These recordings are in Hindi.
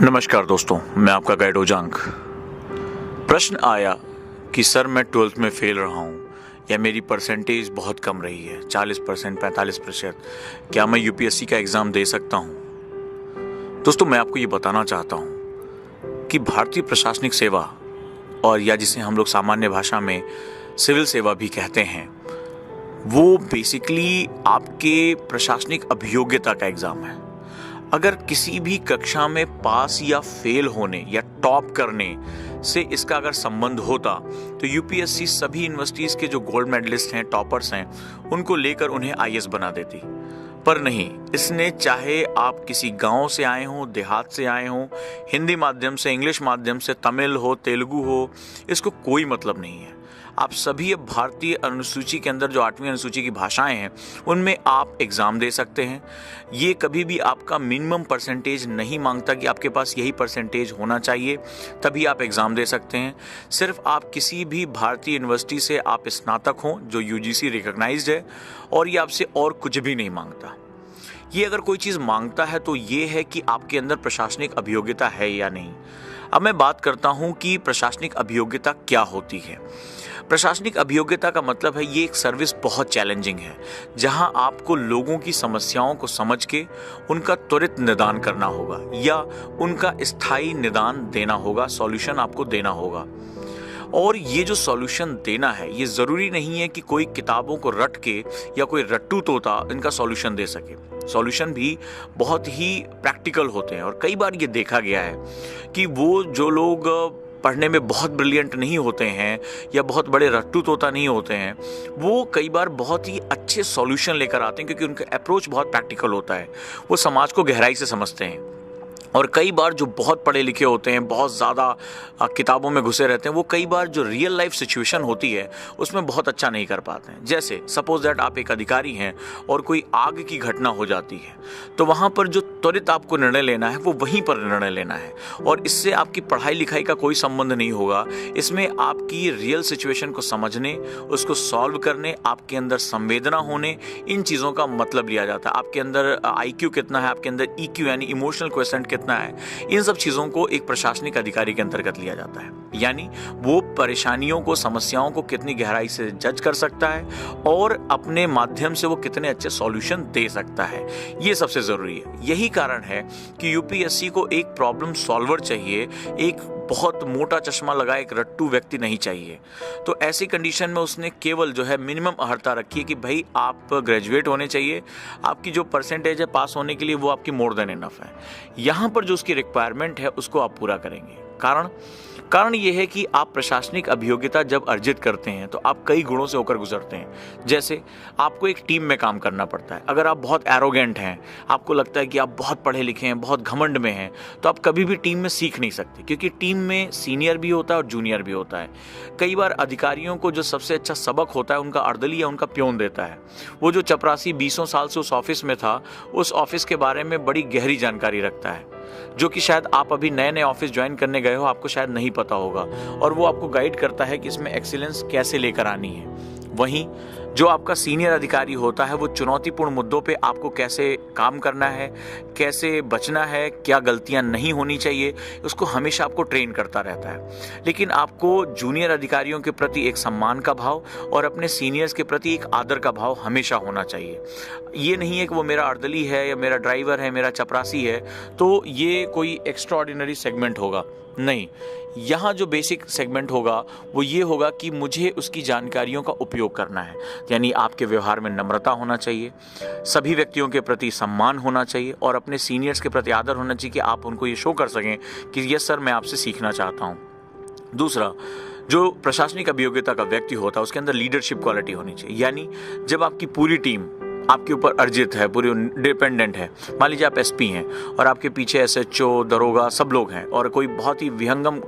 नमस्कार दोस्तों, मैं आपका गाइड ओजांग। प्रश्न आया कि सर मैं 12th में फेल रहा हूँ या मेरी परसेंटेज बहुत कम रही है, 40%, 45%, क्या मैं यूपीएससी का एग्ज़ाम दे सकता हूँ? दोस्तों, मैं आपको ये बताना चाहता हूँ कि भारतीय प्रशासनिक सेवा, और या जिसे हम लोग सामान्य भाषा में सिविल सेवा भी कहते हैं, वो बेसिकली आपके प्रशासनिक अभियोग्यता का एग्ज़ाम है। अगर किसी भी कक्षा में पास या फेल होने या टॉप करने से इसका अगर संबंध होता तो यूपीएससी सभी यूनिवर्सिटीज़ के जो गोल्ड मेडलिस्ट हैं, टॉपर्स हैं, उनको लेकर उन्हें आईएएस बना देती। पर नहीं, इसने चाहे आप किसी गांव से आए हों, देहात से आए हों, हिंदी माध्यम से, इंग्लिश माध्यम से, तमिल हो, तेलुगु हो, इसको कोई मतलब नहीं है। आप सभी अब भारतीय अनुसूची के अंदर जो 8वीं अनुसूची की भाषाएं हैं, उनमें आप एग्ज़ाम दे सकते हैं। ये कभी भी आपका मिनिमम परसेंटेज नहीं मांगता कि आपके पास यही परसेंटेज होना चाहिए तभी आप एग्ज़ाम दे सकते हैं। सिर्फ आप किसी भी भारतीय यूनिवर्सिटी से आप स्नातक हों जो यूजीसी रिकॉग्नाइज्ड है, और ये आपसे और कुछ भी नहीं मांगता। ये अगर कोई चीज़ मांगता है तो ये है कि आपके अंदर प्रशासनिक अभियोग्यता है या नहीं। अब मैं बात करता हूं कि प्रशासनिक अभियोग्यता क्या होती है। प्रशासनिक अभियोग्यता का मतलब है, ये एक सर्विस बहुत चैलेंजिंग है जहां आपको लोगों की समस्याओं को समझ के उनका त्वरित निदान करना होगा या उनका स्थायी निदान देना होगा, सॉल्यूशन आपको देना होगा। और ये जो सॉल्यूशन देना है, ये ज़रूरी नहीं है कि कोई किताबों को रट के या कोई रट्टू तोता इनका सॉल्यूशन दे सके। सॉल्यूशन भी बहुत ही प्रैक्टिकल होते हैं, और कई बार ये देखा गया है कि वो जो लोग पढ़ने में बहुत ब्रिलियंट नहीं होते हैं या बहुत बड़े रट्टू तोता नहीं होते हैं, वो कई बार बहुत ही अच्छे सॉल्यूशन लेकर आते हैं क्योंकि उनका अप्रोच बहुत प्रैक्टिकल होता है। वो समाज को गहराई से समझते हैं। और कई बार जो बहुत पढ़े लिखे होते हैं, बहुत ज़्यादा किताबों में घुसे रहते हैं, वो कई बार जो रियल लाइफ सिचुएशन होती है उसमें बहुत अच्छा नहीं कर पाते हैं। जैसे सपोज दैट आप एक अधिकारी हैं और कोई आग की घटना हो जाती है, तो वहाँ पर जो त्वरित आपको निर्णय लेना है वो वहीं पर निर्णय लेना है, और इससे आपकी पढ़ाई लिखाई का कोई संबंध नहीं होगा। इसमें आपकी रियल सिचुएशन को समझने, उसको सॉल्व करने, आपके अंदर संवेदना होने, इन चीज़ों का मतलब लिया जाता है। आपके अंदर आईक्यू कितना है, आपके अंदर ईक्यू यानी इमोशनल क्वेश्चन कितना है, इन सब चीजों को एक प्रशासनिक अधिकारी के अंतर्गत लिया जाता है। यानी वो परेशानियों को, समस्याओं को कितनी गहराई से जज कर सकता है और अपने माध्यम से वो कितने अच्छे सॉल्यूशन दे सकता है, ये सबसे जरूरी है। यही कारण है कि यूपीएससी को एक प्रॉब्लम सॉल्वर चाहिए, एक बहुत मोटा चश्मा लगाए एक रट्टू व्यक्ति नहीं चाहिए। तो ऐसी कंडीशन में उसने केवल जो है मिनिमम अर्हता रखी है कि भाई आप ग्रेजुएट होने चाहिए, आपकी जो परसेंटेज है पास होने के लिए वो आपकी मोर देन इनफ है। यहाँ पर जो उसकी रिक्वायरमेंट है उसको आप पूरा करेंगे। कारण ये है कि आप प्रशासनिक अभियोग्यता जब अर्जित करते हैं तो आप कई गुणों से होकर गुजरते हैं। जैसे आपको एक टीम में काम करना पड़ता है। अगर आप बहुत एरोगेंट हैं, आपको लगता है कि आप बहुत पढ़े लिखे हैं, बहुत घमंड में हैं, तो आप कभी भी टीम में सीख नहीं सकते, क्योंकि टीम में सीनियर भी होता है और जूनियर भी होता है। कई बार अधिकारियों को जो सबसे अच्छा सबक होता है उनका अर्दली या उनका प्योन देता है। वो जो चपरासी 20 साल से उस ऑफिस में था, उस ऑफिस के बारे में बड़ी गहरी जानकारी रखता है, जो कि शायद आप अभी नए नए ऑफिस ज्वाइन करने गए हो, आपको शायद नहीं पता होगा, और वो आपको गाइड करता है कि इसमें एक्सीलेंस कैसे लेकर आनी है। वहीं जो आपका सीनियर अधिकारी होता है वो चुनौतीपूर्ण मुद्दों पे आपको कैसे काम करना है, कैसे बचना है, क्या गलतियां नहीं होनी चाहिए, उसको हमेशा आपको ट्रेन करता रहता है। लेकिन आपको जूनियर अधिकारियों के प्रति एक सम्मान का भाव और अपने सीनियर्स के प्रति एक आदर का भाव हमेशा होना चाहिए। ये नहीं है कि वो मेरा अर्दली है या मेरा ड्राइवर है, मेरा चपरासी है, तो ये कोई एक्स्ट्राऑर्डिनरी सेगमेंट होगा। नहीं, यहाँ जो बेसिक सेगमेंट होगा वो ये होगा कि मुझे उसकी जानकारियों का उपयोग करना है। यानी आपके व्यवहार में नम्रता होना चाहिए, सभी व्यक्तियों के प्रति सम्मान होना चाहिए और अपने सीनियर्स के प्रति आदर होना चाहिए कि आप उनको ये शो कर सकें कि यस सर, मैं आपसे सीखना चाहता हूँ। दूसरा, जो प्रशासनिक अभियोग्यता का व्यक्ति होता है उसके अंदर लीडरशिप क्वालिटी होनी चाहिए। यानी जब आपकी पूरी टीम आपके ऊपर अर्जित है, पूरी डिपेंडेंट है, मान लीजिए आप एसपी हैं और आपके पीछे एसएचओ, दरोगा सब लोग हैं, और कोई बहुत ही विहंगम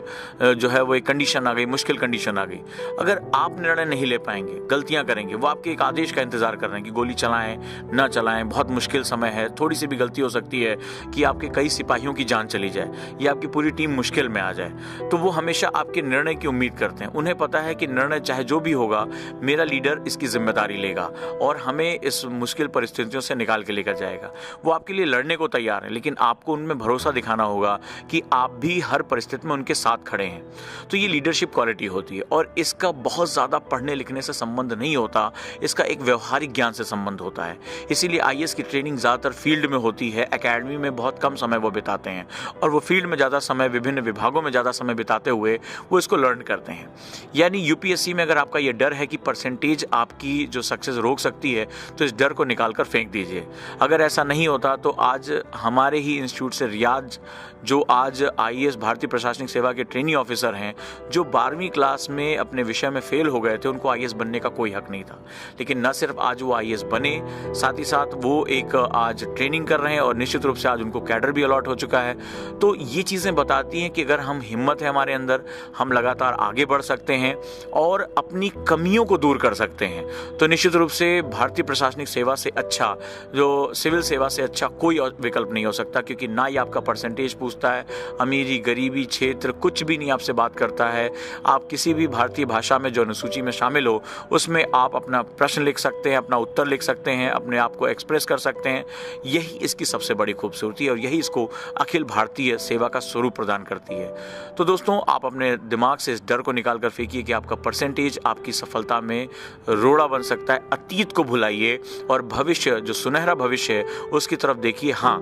जो है वो एक कंडीशन आ गई, मुश्किल कंडीशन आ गई, अगर आप निर्णय नहीं ले पाएंगे, गलतियां करेंगे, वो आपके एक आदेश का इंतजार कर रहे हैं कि गोली चलाएं ना चलाएं, बहुत मुश्किल समय है, थोड़ी सी भी गलती हो सकती है कि आपके कई सिपाहियों की जान चली जाए या आपकी पूरी टीम मुश्किल में आ जाए, तो वो हमेशा आपके निर्णय की उम्मीद करते हैं। उन्हें पता है कि निर्णय चाहे जो भी होगा, मेरा लीडर इसकी जिम्मेदारी लेगा और हमें इस मुश्किल परिस्थितियों से निकाल के लेकर जाएगा। वो आपके लिए लड़ने को तैयार है, लेकिन आपको उनमें भरोसा दिखाना होगा कि आप भी हर परिस्थिति में उनके साथ खड़े हैं। तो ये लीडरशिप क्वालिटी होती है और इसका बहुत ज़्यादा पढ़ने लिखने से संबंध नहीं होता, इसका एक व्यवहारिक ज्ञान से संबंध होता है। इसीलिए आईएएस की ट्रेनिंग ज़्यादातर फील्ड में होती है, एकेडमी में बहुत कम समय वो बिताते हैं और वो फील्ड में ज़्यादा समय, विभिन्न विभागों में ज़्यादा समय बिताते हुए वो इसको लर्न करते हैं। यानी यूपीएससी में अगर आपका ये डर है कि परसेंटेज आपकी जो सक्सेस रोक सकती है, तो इस डर को निकाल कर फेंक दीजिए। अगर ऐसा नहीं होता तो आज हमारे ही इंस्टीट्यूट से रियाज, जो आज आईएएस भारतीय प्रशासनिक सेवा के ट्रेनी ऑफिसर हैं, जो 12वीं क्लास में अपने विषय में फेल हो गए थे, उनको आईएएस बनने का कोई हक नहीं था। लेकिन न सिर्फ आज वो आईएएस बने, साथ ही साथ वो एक आज ट्रेनिंग कर रहे हैं और निश्चित रूप से आज उनको कैडर भी अलॉट हो चुका है। तो ये चीज़ें बताती हैं कि अगर हम हिम्मत है हमारे अंदर, हम लगातार आगे बढ़ सकते हैं और अपनी कमियों को दूर कर सकते हैं। तो निश्चित रूप से भारतीय प्रशासनिक सेवा से अच्छा, जो सिविल सेवा से अच्छा कोई और विकल्प नहीं हो सकता, क्योंकि ना ही आपका परसेंटेज पूछता है, अमीरी गरीबी क्षेत्र कुछ भी नहीं आपसे बात करता है। आप किसी भी भारतीय भाषा में जो अनुसूची में शामिल हो उसमें आप अपना प्रश्न लिख सकते हैं, अपना उत्तर लिख सकते हैं, अपने आप को एक्सप्रेस कर सकते हैं। यही इसकी सबसे बड़ी खूबसूरती है और यही इसको अखिल भारतीय सेवा का स्वरूप प्रदान करती है। तो दोस्तों, आप अपने दिमाग से इस डर को निकाल कर फेंकिए कि आपका परसेंटेज आपकी सफलता में रोड़ा बन सकता है। अतीत को भुलाइए और भविष्य, जो सुनहरा भविष्य है, उसकी तरफ देखिए। हाँ,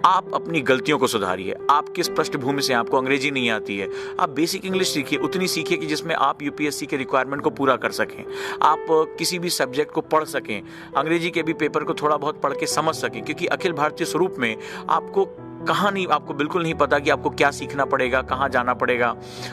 आप अपनी गलतियों को सुधारिए। आप किस पृष्ठभूमि से, आपको अंग्रेजी नहीं आती है, आप बेसिक इंग्लिश सीखिए, उतनी सीखिए कि जिसमें आप यूपीएससी के रिक्वायरमेंट को पूरा कर सकें। आप किसी भी सब्जेक्ट को पढ़ सकें, अंग्रेजी के भी पेपर को थोड़ा बहुत पढ़ के समझ सकें, क्योंकि अखिल भारतीय स्वरूप में आपको बिल्कुल नहीं पता कि आपको क्या सीखना पड़ेगा, कहाँ जाना पड़ेगा।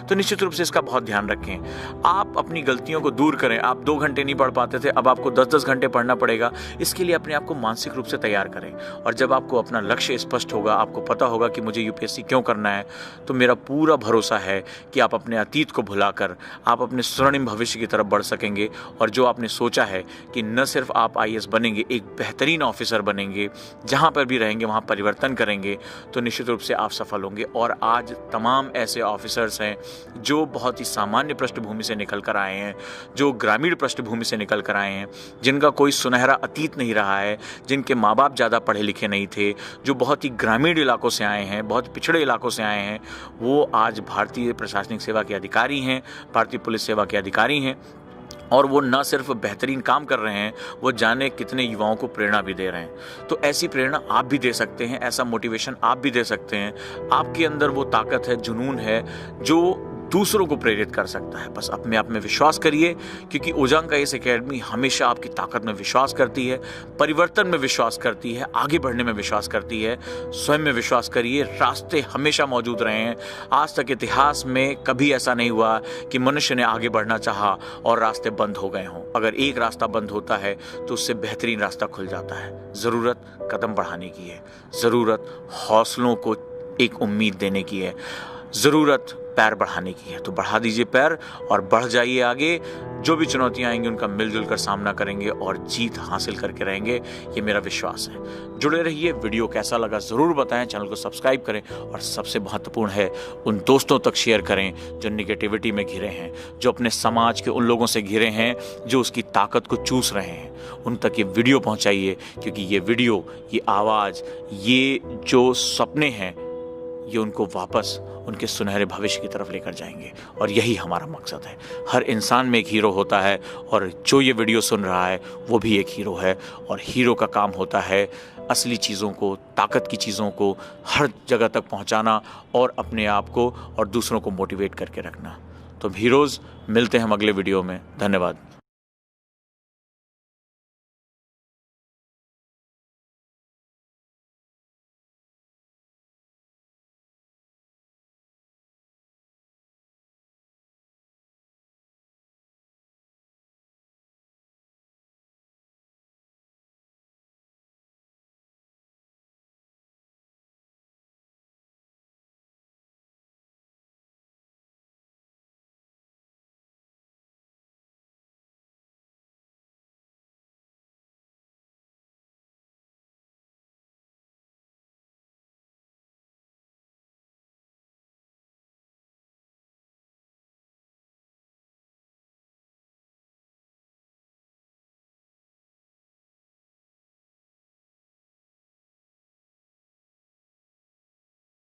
तो निश्चित रूप से इसका बहुत ध्यान रखें। आप अपनी गलतियों को दूर करें। आप 2 घंटे नहीं पढ़ पाते थे, अब आपको 10-10 घंटे पढ़ना पड़ेगा। इसके लिए अपने आप को मानसिक रूप से तैयार करें और जब आपको अपना लक्ष्य स्पष्ट होगा, आपको पता होगा कि मुझे यूपीएससी क्यों करना है, तो मेरा पूरा भरोसा है कि आप अपने अतीत को भुलाकर आप अपने स्वर्णिम भविष्य की तरफ बढ़ सकेंगे। और जो आपने सोचा है कि न सिर्फ आप आईएएस बनेंगे, एक बेहतरीन ऑफिसर बनेंगे, जहाँ पर भी रहेंगे वहाँ परिवर्तन करेंगे, तो निश्चित रूप से आप सफल होंगे। और आज तमाम ऐसे ऑफिसर्स हैं जो बहुत ही सामान्य पृष्ठभूमि से निकल कर आए हैं, जो ग्रामीण पृष्ठभूमि से निकल कर आए हैं, जिनका कोई सुनहरा अतीत नहीं रहा है, जिनके माँ बाप ज़्यादा पढ़े लिखे नहीं थे, जो बहुत ही ग्रामीण इलाकों से आए हैं, बहुत पिछड़े इलाकों से आए हैं, वो आज भारतीय प्रशासनिक सेवा के अधिकारी हैं, भारतीय पुलिस सेवा के अधिकारी हैं। और वो न सिर्फ बेहतरीन काम कर रहे हैं, वो जाने कितने युवाओं को प्रेरणा भी दे रहे हैं। तो ऐसी प्रेरणा आप भी दे सकते हैं, ऐसा मोटिवेशन आप भी दे सकते हैं। आपके अंदर वो ताकत है, जुनून है, जो दूसरों को प्रेरित कर सकता है। बस अपने आप में विश्वास करिए, क्योंकि ओजांग आईएएस एकेडमी हमेशा आपकी ताकत में विश्वास करती है, परिवर्तन में विश्वास करती है, आगे बढ़ने में विश्वास करती है। स्वयं में विश्वास करिए, रास्ते हमेशा मौजूद रहे हैं। आज तक इतिहास में कभी ऐसा नहीं हुआ कि मनुष्य ने आगे बढ़ना चाहा और रास्ते बंद हो गए हों। अगर एक रास्ता बंद होता है तो उससे बेहतरीन रास्ता खुल जाता है। ज़रूरत कदम बढ़ाने की है, ज़रूरत हौसलों को एक उम्मीद देने की है, ज़रूरत पैर बढ़ाने की है। तो बढ़ा दीजिए पैर और बढ़ जाइए आगे। जो भी चुनौतियां आएंगी उनका मिलजुल कर सामना करेंगे और जीत हासिल करके रहेंगे, ये मेरा विश्वास है। जुड़े रहिए। वीडियो कैसा लगा ज़रूर बताएं, चैनल को सब्सक्राइब करें और सबसे महत्वपूर्ण है, उन दोस्तों तक शेयर करें जो निगेटिविटी में घिरे हैं, जो अपने समाज के उन लोगों से घिरे हैं जो उसकी ताकत को चूस रहे हैं। उन तक ये वीडियो पहुंचाइए, क्योंकि ये वीडियो, ये आवाज़, ये जो सपने हैं, ये उनको वापस उनके सुनहरे भविष्य की तरफ लेकर जाएंगे। और यही हमारा मकसद है। हर इंसान में एक हीरो होता है और जो ये वीडियो सुन रहा है वो भी एक हीरो है। और हीरो का काम होता है असली चीज़ों को, ताकत की चीज़ों को हर जगह तक पहुंचाना और अपने आप को और दूसरों को मोटिवेट करके रखना। तो हीरोज़, मिलते हैं हम अगले वीडियो में। धन्यवाद।